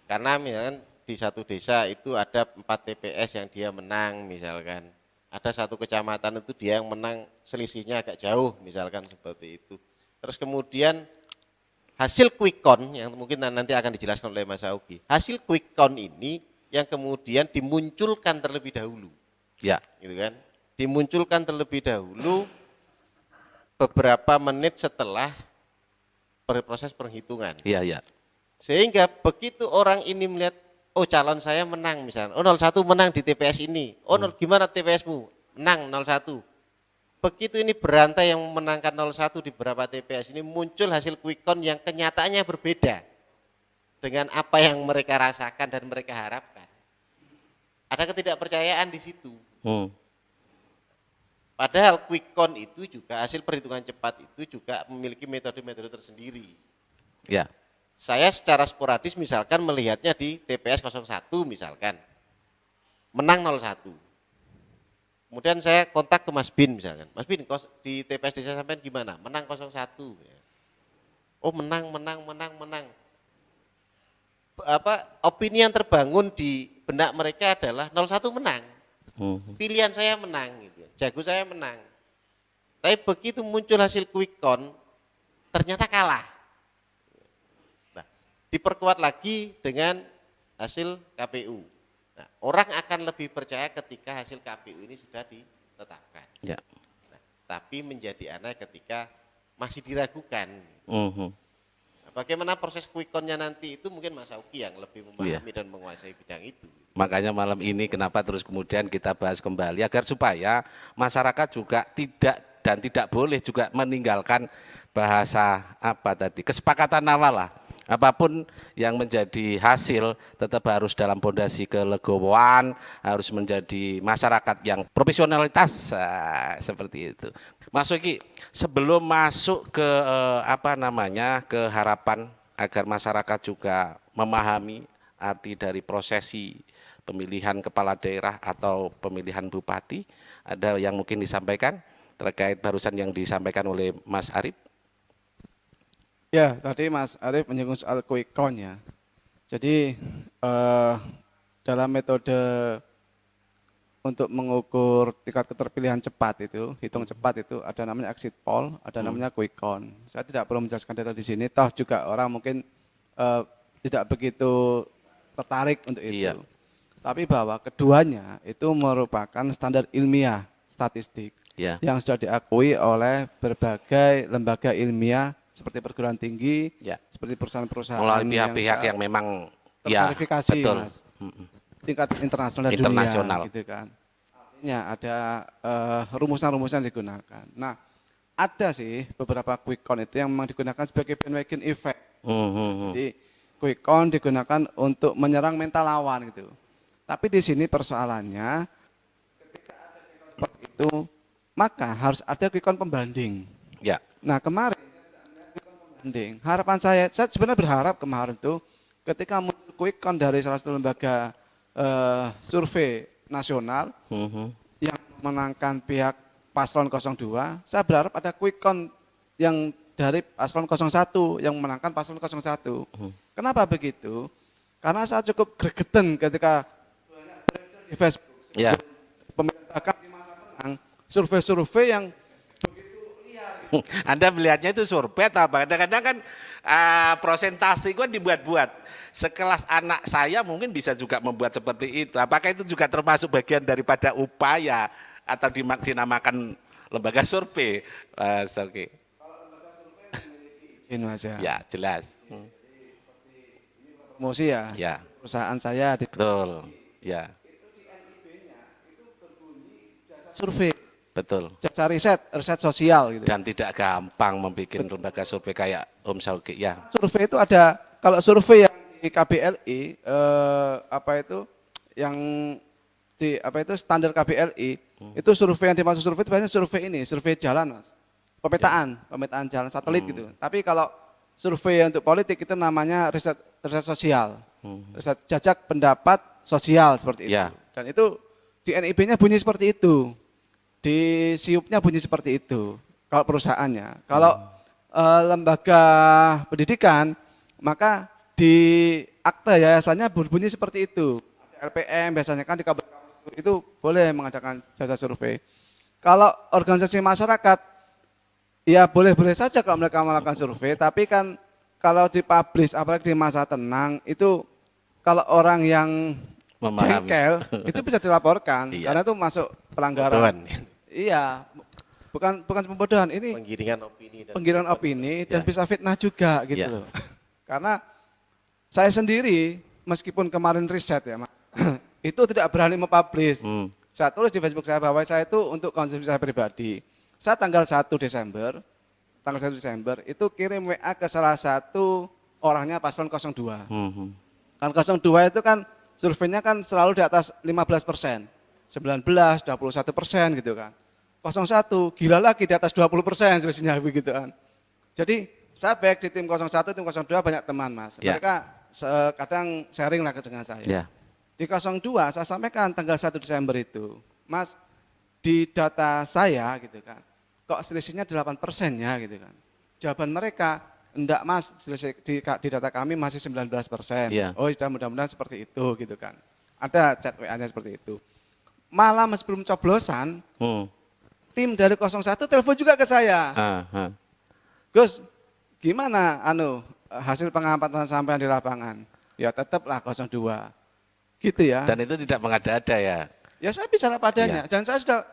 Karena misalkan di satu desa itu ada 4 TPS yang dia menang misalkan. Ada satu kecamatan itu dia yang menang selisihnya agak jauh misalkan seperti itu. Terus kemudian hasil quick count yang mungkin nanti akan dijelaskan oleh Mas Augi. Hasil quick count ini yang kemudian dimunculkan terlebih dahulu. Ya. Gitu kan? Dimunculkan terlebih dahulu beberapa menit setelah proses penghitungan. Iya, iya. Sehingga begitu orang ini melihat, oh calon saya menang misalnya, oh 01 menang di TPS ini, oh gimana TPSmu? Menang 01. Begitu ini berantai yang memenangkan 01 di beberapa TPS ini muncul hasil quick count yang kenyataannya berbeda dengan apa yang mereka rasakan dan mereka harapkan. Ada ketidakpercayaan di situ. Padahal quick count itu juga hasil perhitungan cepat itu juga memiliki metode-metode tersendiri. Ya. Saya secara sporadis misalkan melihatnya di TPS 01 misalkan, menang 01. Kemudian saya kontak ke Mas Bin misalkan, Mas Bin di TPS desa sampean gimana? Menang 01. Oh menang. Opini yang terbangun di benak mereka adalah 01 menang. Pilihan saya menang gitu. Jago saya menang. Tapi begitu muncul hasil quick count, ternyata kalah. Nah, diperkuat lagi dengan hasil KPU. Nah, orang akan lebih percaya ketika hasil KPU ini sudah ditetapkan. Ya. Nah, tapi menjadi aneh ketika masih diragukan. Nah, bagaimana proses quick count-nya nanti itu mungkin Mas Auki yang lebih memahami dan menguasai bidang itu. Makanya malam ini kenapa terus kemudian kita bahas kembali agar supaya masyarakat juga tidak boleh juga meninggalkan bahasa kesepakatan awal lah. Apapun yang menjadi hasil tetap harus dalam pondasi kelegowoan, harus menjadi masyarakat yang profesionalitas seperti itu. Mas Uki, sebelum masuk ke ke harapan agar masyarakat juga memahami arti dari prosesi pemilihan kepala daerah atau pemilihan bupati, ada yang mungkin disampaikan terkait barusan yang disampaikan oleh Mas Arief? Ya, tadi Mas Arief menyinggung soal quick count ya. Jadi dalam metode untuk mengukur tingkat keterpilihan cepat itu, hitung cepat itu ada namanya exit poll, ada namanya quick count. Saya tidak perlu menjelaskan data di sini, toh juga orang mungkin tidak begitu tertarik untuk itu. Iya. Tapi bahwa keduanya itu merupakan standar ilmiah statistik yang sudah diakui oleh berbagai lembaga ilmiah seperti perguruan tinggi, seperti perusahaan-perusahaan melalui pihak-pihak yang memang terverifikasi, Mas, tingkat internasional dan dunia, gitu kan. Artinya ada rumusan-rumusan digunakan. Nah, ada sih beberapa quick count itu yang memang digunakan sebagai bandwagon effect. Jadi quick count digunakan untuk menyerang mental lawan gitu. Tapi di sini persoalannya ketika ada quick count seperti itu, maka harus ada quick count pembanding. Ya. Nah, kemarin pembanding. Harapan saya sebenarnya berharap kemarin tuh ketika muncul quick count dari salah satu lembaga survei nasional yang memenangkan pihak paslon 02, saya berharap ada quick count yang dari paslon 01 yang memenangkan paslon 01. Kenapa begitu? Karena saya cukup gregetan ketika di Facebook, bahkan di masa tenang, survei-survei yang begitu liar. Anda melihatnya itu survei atau apa? Kadang-kadang kan prosentase itu kan dibuat-buat. Sekelas anak saya mungkin bisa juga membuat seperti itu. Apakah itu juga termasuk bagian daripada upaya atau dinamakan lembaga survei, Mas Oki. Izin Mas ya. Ya, jelas. Promosi ya. Ya. Perusahaan saya di Betul. Ya, survei, betul. jasa riset sosial gitu. Dan tidak gampang membuat lembaga survei kayak Om Sauki ya. Survei itu ada, kalau survei yang di KBLI apa itu yang di apa itu standar KBLI itu survei yang dimaksud survei itu biasanya survei jalan Mas, pemetaan jalan satelit gitu. Tapi kalau survei untuk politik itu namanya riset sosial, riset jajak pendapat sosial seperti itu. Ya. Dan itu di NIB-nya bunyi seperti itu, di SIUP-nya bunyi seperti itu. Kalau perusahaannya, kalau lembaga pendidikan maka di akte yayasannya berbunyi seperti itu. LPM biasanya kan di kampus itu boleh mengadakan jasa survei. Kalau organisasi masyarakat, ya boleh-boleh saja kalau mereka melakukan survei, tapi kan kalau dipublish, apalagi di masa tenang, itu kalau orang yang Memahami. jengkel, itu bisa dilaporkan, Iya. karena itu masuk pelanggaran. Pembodohan. Iya, bukan pembodohan, ini Penggiringan opini dan penggiringan opini dan Ya. bisa fitnah juga gitu Ya. loh. Karena saya sendiri meskipun kemarin riset ya Mas, itu tidak berani mempublish. Saya tulis di Facebook saya bahwa saya itu untuk konsumsi saya pribadi. Saya tanggal 1 Desember itu kirim WA ke salah satu orangnya paslon 02. Kan 02 itu kan surveinya kan selalu di atas 15%, 19, 21% gitu kan. 01 gila lagi di atas 20% selisihnya begitu kan. Jadi saya baik di tim 01, tim 02 banyak teman Mas. Ya. Mereka kadang sharing lah dengan saya. Ya. Di 02 saya sampaikan tanggal 1 Desember itu, Mas di data saya gitu kan, kok selisihnya 8% ya gitu kan. Jawaban mereka, enggak Mas, selisih di data kami masih 19%. Ya. Oh sudah mudah-mudahan seperti itu gitu kan. Ada chat WA-nya seperti itu. Malam sebelum coblosan, tim dari 01 telepon juga ke saya. Gus, gimana hasil pengamatan sampean di lapangan? Ya tetaplah 02. Gitu ya. Dan itu tidak mengada-ada ya. Ya saya bicara padanya. Dan saya sudah,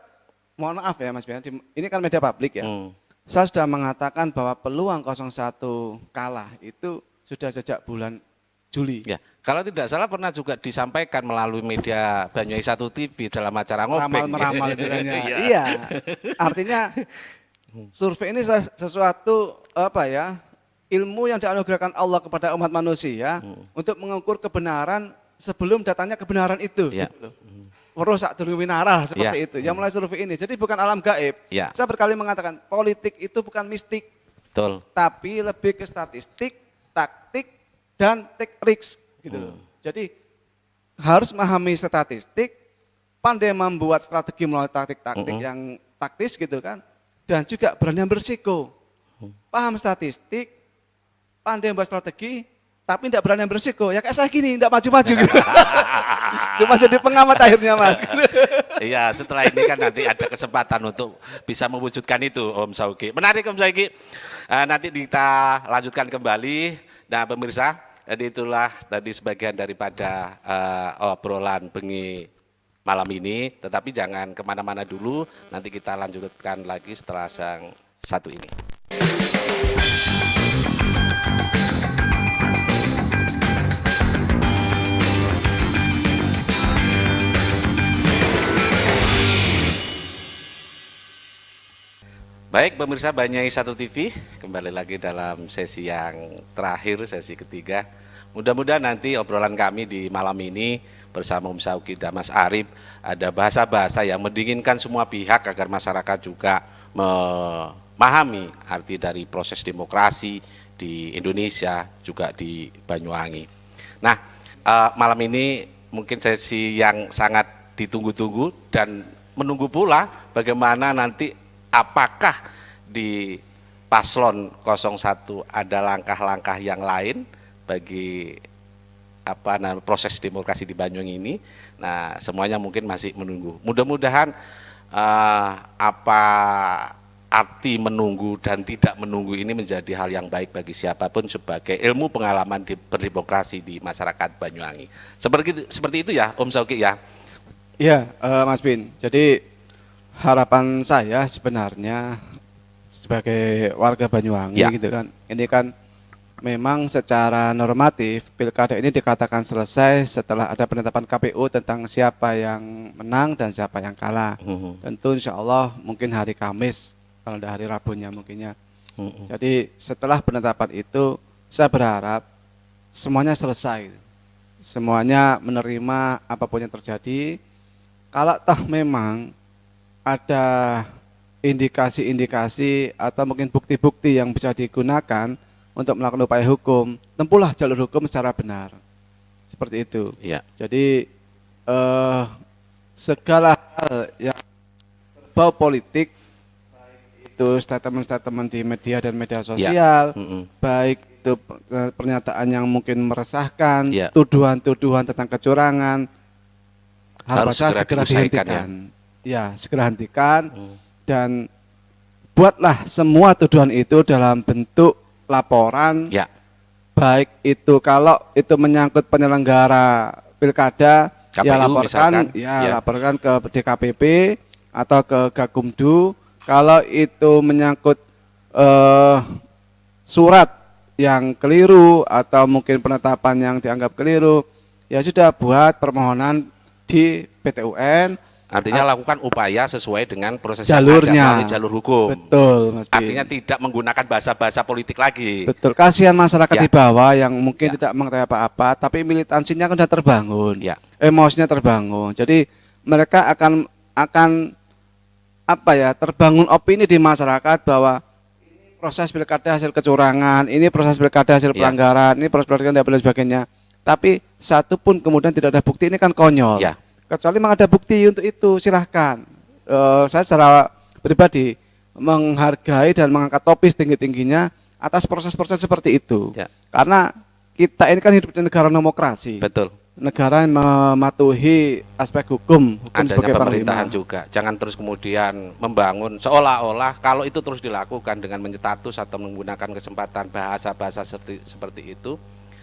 mohon maaf ya Mas Bian, ini kan media publik ya. Saya sudah mengatakan bahwa peluang 01 kalah itu sudah sejak bulan Juli. Ya, kalau tidak salah pernah juga disampaikan melalui media Banyuwangi 1 TV dalam acara ngobeng. Meramal itu kan ya. Iya. Iya. Artinya survei ini sesuatu ilmu yang dianugerahkan Allah kepada umat manusia untuk mengukur kebenaran sebelum datangnya kebenaran itu. Ya. Gitu loh. Merusak dulu winara seperti Ya. itu. Yang mulai survei ini. Jadi bukan alam gaib. Ya. Saya berkali mengatakan politik itu bukan mistik, Betul. tapi lebih ke statistik, taktik, dan take risk gitu loh. Jadi harus memahami statistik, pandai membuat strategi melalui taktik-taktik yang taktis gitu kan, dan juga berani bersiko. Paham statistik, pandai membuat strategi, tapi tidak berani bersiko. Ya kayak saya gini, tidak maju-maju gitu. Cuma jadi pengamat akhirnya Mas. Iya, setelah ini kan nanti ada kesempatan untuk bisa mewujudkan itu Om Sauki. Menarik Om Sauki. Nanti kita lanjutkan kembali. Nah pemirsa, jadi itulah tadi sebagian daripada obrolan bengi malam ini. Tetapi jangan kemana-mana dulu, nanti kita lanjutkan lagi setelah yang satu ini. Baik pemirsa Banyuwangi 1 TV, kembali lagi dalam sesi yang terakhir, sesi ketiga. Mudah-mudahan nanti obrolan kami di malam ini bersama Om Sauki dan Mas Arif ada bahasa-bahasa yang mendinginkan semua pihak agar masyarakat juga memahami arti dari proses demokrasi di Indonesia, juga di Banyuwangi. Nah, malam ini mungkin sesi yang sangat ditunggu-tunggu dan menunggu pula bagaimana nanti apakah di paslon 01 ada langkah-langkah yang lain bagi proses demokrasi di Banyuwangi ini. Nah, semuanya mungkin masih menunggu. Mudah-mudahan apa arti menunggu dan tidak menunggu ini menjadi hal yang baik bagi siapapun sebagai ilmu pengalaman berdemokrasi di masyarakat Banyuwangi. Seperti itu ya, Om Sauki ya. Iya, Mas Bin. Jadi harapan saya sebenarnya sebagai warga Banyuwangi Ya. gitu kan, ini kan memang secara normatif pilkada ini dikatakan selesai setelah ada penetapan KPU tentang siapa yang menang dan siapa yang kalah. Tentu insya Allah mungkin hari Kamis, kalau ada hari Rabunya mungkinnya. Jadi setelah penetapan itu saya berharap semuanya selesai, semuanya menerima apapun yang terjadi. Kalau toh memang ada indikasi-indikasi atau mungkin bukti-bukti yang bisa digunakan untuk melakukan upaya hukum, tempuhlah jalur hukum secara benar. Seperti itu. Ya. Jadi segala hal yang berbau politik, baik itu statement-statement di media dan media sosial, baik itu pernyataan yang mungkin meresahkan, Ya. tuduhan-tuduhan tentang kecurangan, Harus segera segera diselesaikan, dihentikan. Ya, segera hentikan dan buatlah semua tuduhan itu dalam bentuk laporan. Ya. Baik itu kalau itu menyangkut penyelenggara pilkada, KPU ya laporkan, misalkan, ya ya. laporkan ke DKPP atau ke Gakumdu. Kalau itu menyangkut surat yang keliru atau mungkin penetapan yang dianggap keliru, ya sudah buat permohonan di PT UN. Artinya lakukan upaya sesuai dengan proses yang Jalurnya. ada melalui jalur hukum. Betul, Mas Bin. Artinya tidak menggunakan bahasa-bahasa politik lagi. Betul, kasihan masyarakat Ya. di bawah yang mungkin Ya. tidak mengetahui apa-apa, tapi militansinya kan sudah terbangun, Ya. emosinya terbangun. Jadi mereka akan apa ya, terbangun opini di masyarakat bahwa ini proses pilkada hasil kecurangan, ini proses pilkada hasil Ya. pelanggaran, ini proses pilkada dan sebagainya. Tapi satu pun kemudian tidak ada bukti, ini kan konyol. Ya. Kecuali memang ada bukti untuk itu, silahkan. Saya secara pribadi menghargai dan mengangkat topi setinggi-tingginya atas proses-proses seperti itu. Ya. Karena kita ini kan hidup di negara demokrasi. Betul. Negara yang mematuhi aspek hukum Adanya sebagai pemerintahan panglima. juga. Jangan terus kemudian membangun seolah-olah kalau itu terus dilakukan dengan menyetatus atau menggunakan kesempatan bahasa-bahasa seperti itu,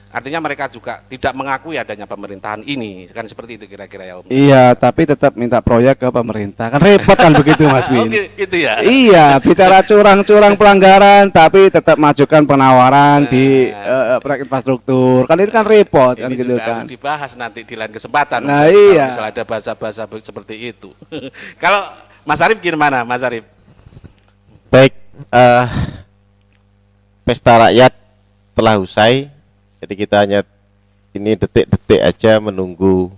artinya mereka juga tidak mengakui adanya pemerintahan ini. Kan seperti itu kira-kira ya Om. Iya, tapi tetap minta proyek ke pemerintah. Kan repot kan begitu Mas Bin. Oke, gitu ya. Iya, bicara curang-curang pelanggaran tapi tetap majukan penawaran di proyek infrastruktur. Kan ini kan repot kan Ini gitu juga kan. harus dibahas nanti di lain kesempatan. Nah, Kalau iya. misalnya ada bahasa-bahasa seperti itu. Kalau Mas Arif gimana, Mas Arif? Baik, pesta rakyat telah usai. Jadi kita hanya ini detik-detik aja menunggu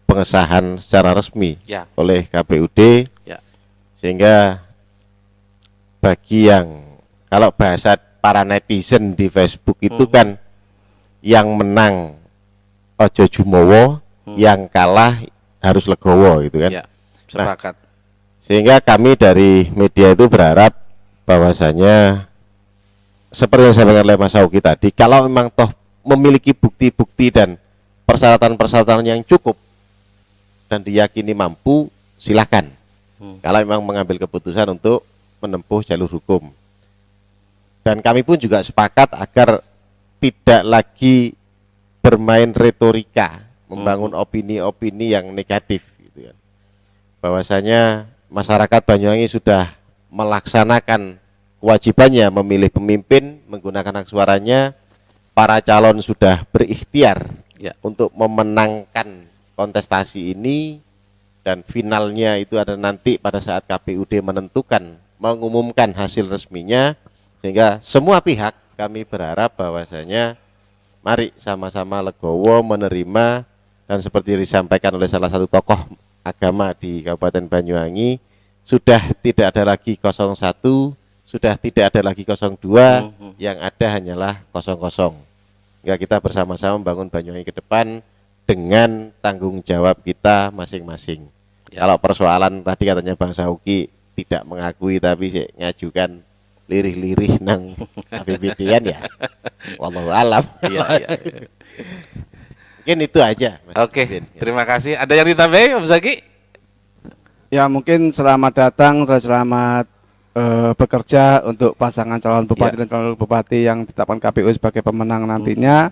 pengesahan secara resmi Ya. oleh KPUD, Ya. sehingga bagi yang kalau bahasa para netizen di Facebook itu kan yang menang ojo jumowo, yang kalah harus legowo gitu kan. Ya, sepakat. Sehingga kami dari media itu berharap bahwasanya seperti yang saya sampaikan oleh Mas Auki tadi, kalau memang toh memiliki bukti-bukti dan persyaratan-persyaratan yang cukup dan diyakini mampu, silakan. Kalau memang mengambil keputusan untuk menempuh jalur hukum. Dan kami pun juga sepakat agar tidak lagi bermain retorika, membangun opini-opini yang negatif gitu kan. Bahwasanya masyarakat Banyuwangi sudah melaksanakan kewajibannya memilih pemimpin menggunakan hak suaranya. Para calon sudah berikhtiar Ya. untuk memenangkan kontestasi ini, dan finalnya itu ada nanti pada saat KPUD mengumumkan hasil resminya, sehingga semua pihak kami berharap bahwasanya mari sama-sama legowo menerima, dan seperti disampaikan oleh salah satu tokoh agama di Kabupaten Banyuwangi, sudah tidak ada lagi 01, sudah tidak ada lagi 02, yang ada hanyalah 00. Hingga kita bersama-sama membangun Banyuwangi ke depan dengan tanggung jawab kita masing-masing. Ya. Kalau persoalan tadi katanya Bang Sauki tidak mengakui tapi sih ngajukan lirih-lirih nang APBD-an ya. Wallahu alam. Iya, iya. Mungkin itu aja, Mas Oke, Udin. terima kasih. Ada yang ditambahin Om Zaki? Ya mungkin selamat datang dan selamat bekerja untuk pasangan calon bupati Ya. dan calon bupati yang ditetapkan KPU sebagai pemenang nantinya.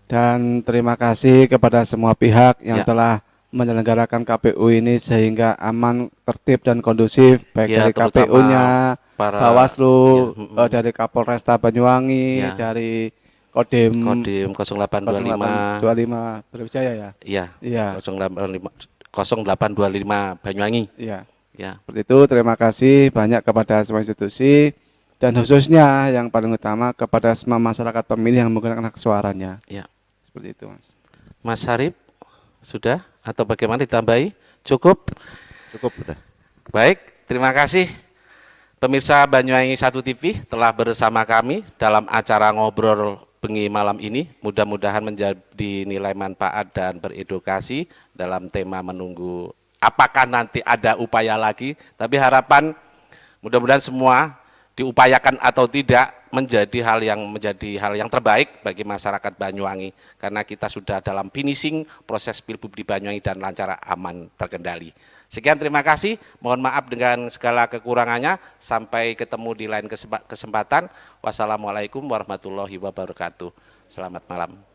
Dan terima kasih kepada semua pihak yang Ya. telah menyelenggarakan KPU ini sehingga aman, tertib dan kondusif baik Ya, dari terutama KPU-nya, para Bawaslu, ya, dari Kapolresta Banyuwangi, Ya. dari Kodim Kodim 0825 0825 Brawijaya ya. iya Iya. 0825 Banyuwangi. Iya. Ya. Seperti itu, terima kasih banyak kepada semua institusi dan khususnya yang paling utama kepada semua masyarakat pemilih yang menggunakan hak suaranya. Ya. Seperti itu, Mas. Mas Harip sudah atau bagaimana ditambahi? Cukup? Cukup udah. Baik, terima kasih pemirsa Banyuwangi 1 TV telah bersama kami dalam acara ngobrol bengi malam ini. Mudah-mudahan menjadi nilai manfaat dan beredukasi dalam tema menunggu apakah nanti ada upaya lagi, tapi harapan mudah-mudahan semua diupayakan atau tidak menjadi hal yang terbaik bagi masyarakat Banyuwangi karena kita sudah dalam finishing proses Pilgub di Banyuwangi dan lancar, aman, terkendali. Sekian, terima kasih. Mohon maaf dengan segala kekurangannya. Sampai ketemu di lain kesempatan. Wassalamualaikum warahmatullahi wabarakatuh. Selamat malam.